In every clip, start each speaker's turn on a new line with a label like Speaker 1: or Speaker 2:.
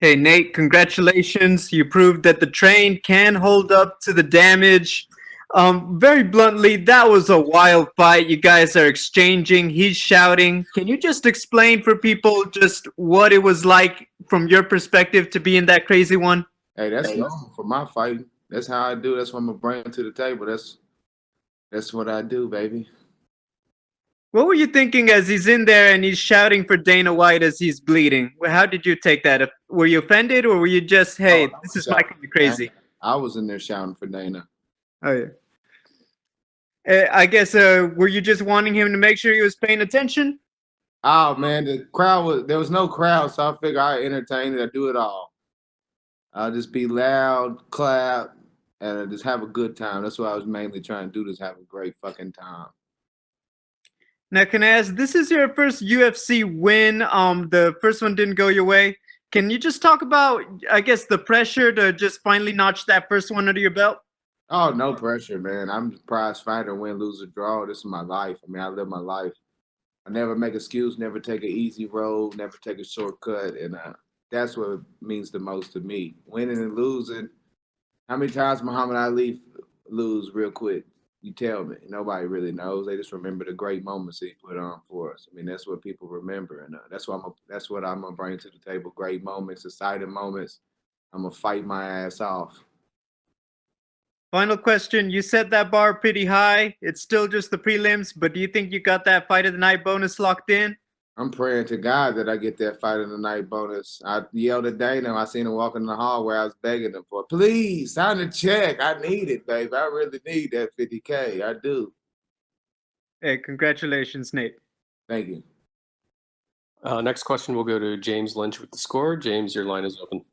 Speaker 1: Hey, Nate, congratulations. You proved that the train can hold up to the damage. Very bluntly, that was a wild fight. You guys are exchanging, he's shouting. Can you just explain for people just what it was like from your perspective to be in that crazy one?
Speaker 2: Hey, that's normal for my fighting. That's how I do. That's what I'm gonna bring to the table. That's what I do, baby.
Speaker 1: What were you thinking as he's in there and he's shouting for Dana White as he's bleeding? How did you take that? Were you offended or were you just,
Speaker 2: Oh,
Speaker 1: hey,
Speaker 2: I
Speaker 1: this
Speaker 2: was
Speaker 1: is
Speaker 2: shouting
Speaker 1: Michael
Speaker 2: for Dana.
Speaker 1: crazy?
Speaker 2: I was in there shouting for Dana.
Speaker 1: Oh, yeah. I guess, were you just wanting him to make sure he was paying attention?
Speaker 2: Oh man, the crowd was there was no crowd, so I figured I entertain it. I do it all. I'll just be loud, clap, and just have a good time. That's what I was mainly trying to do. Just have a great fucking time.
Speaker 1: Now, can I ask, this is your first UFC win. The first one didn't go your way. Can you just talk about, I guess, the pressure to just finally notch that first one under your belt?
Speaker 2: Oh, no pressure, man. I'm a prize fighter, win, lose, or draw. This is my life. I mean, I live my life. I never make excuse, never take an easy road, never take a shortcut, and that's what means the most to me. Winning and losing. How many times Muhammad Ali lose real quick? You tell me. Nobody really knows. They just remember the great moments he put on for us. I mean, that's what people remember, and that's what I'm gonna bring to the table. Great moments, exciting moments. I'm gonna fight my ass off.
Speaker 1: Final question. You set that bar pretty high. It's still just the prelims, but do you think you got that fight of the night bonus locked in?
Speaker 2: I'm praying to God that I get that fight of the night bonus. I yelled at Dana. I seen him walking in the hall where I was begging him for, please sign a check. I need it, baby. I really need that 50K. I do.
Speaker 1: Hey, congratulations, Nate.
Speaker 2: Thank you.
Speaker 3: Next question will go to James Lynch with the score. James, your line is open.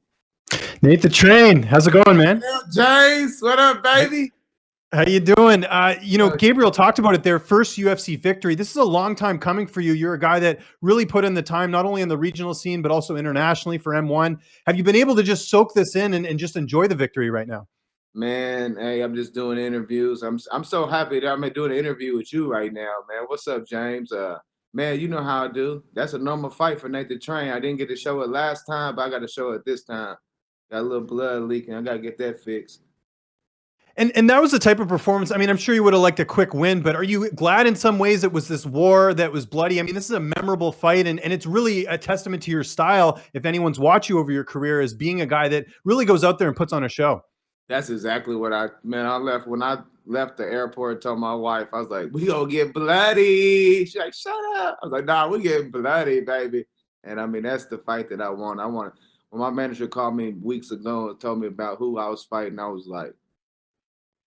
Speaker 4: Nate the Train, how's it going, man?
Speaker 2: What up, James? What up, baby?
Speaker 4: How you doing? Gabriel talked about it, their first UFC victory. This is a long time coming for you. You're a guy that really put in the time, not only in the regional scene, but also internationally for M1. Have you been able to just soak this in and just enjoy the victory right now?
Speaker 2: Man, hey, I'm just doing interviews. I'm so happy that I'm doing an interview with you right now, man. What's up, James? Man, you know how I do. That's a normal fight for Nate the Train. I didn't get to show it last time, but I got to show it this time. Got a little blood leaking. I gotta get that fixed.
Speaker 4: And that was the type of performance. I mean, I'm sure you would have liked a quick win, but are you glad in some ways it was this war that was bloody? I mean, this is a memorable fight, and it's really a testament to your style. If anyone's watched you over your career, as being a guy that really goes out there and puts on a show.
Speaker 2: That's exactly what I left when I left the airport, told my wife, I was like, we gonna get bloody. She's like, shut up. I was like, nah, we getting bloody, baby. And I mean, that's the fight that I want. When my manager called me weeks ago and told me about who I was fighting, I was like,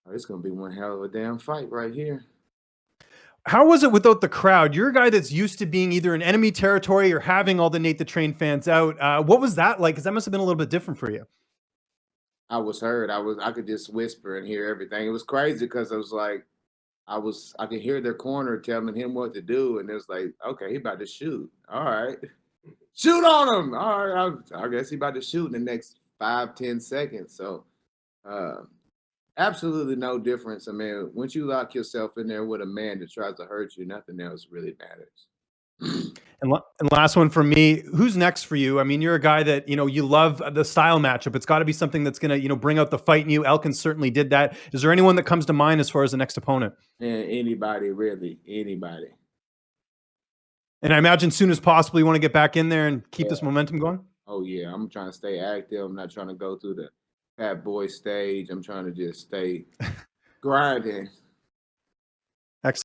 Speaker 2: oh, it's gonna be one hell of a damn fight right here.
Speaker 4: How was it without the crowd? You're a guy that's used to being either in enemy territory or having all the Nate the Train fans out. What was that like? Because that must have been a little bit different for you.
Speaker 2: I was heard. I could just whisper and hear everything. It was crazy because I was like, I could hear their corner telling him what to do, and it was like, okay, he about to shoot. All right. Shoot on him. All right. I guess he about to shoot in the next 5, 10 seconds. So uh absolutely no difference. I mean, once you lock yourself in there with a man that tries to hurt you, nothing else really matters.
Speaker 4: And last one for me, who's next for you? I mean, you're a guy that, you love the style matchup. It's got to be something that's going to, bring out the fight in you. Elkins certainly did that. Is there anyone that comes to mind as far as the next opponent?
Speaker 2: And anybody, really, anybody.
Speaker 4: And I imagine soon as possible, you want to get back in there and keep
Speaker 2: Yeah.
Speaker 4: this momentum going?
Speaker 2: Oh yeah, I'm trying to stay active. I'm not trying to go through the fat boy stage. I'm trying to just stay grinding.
Speaker 4: Excellent.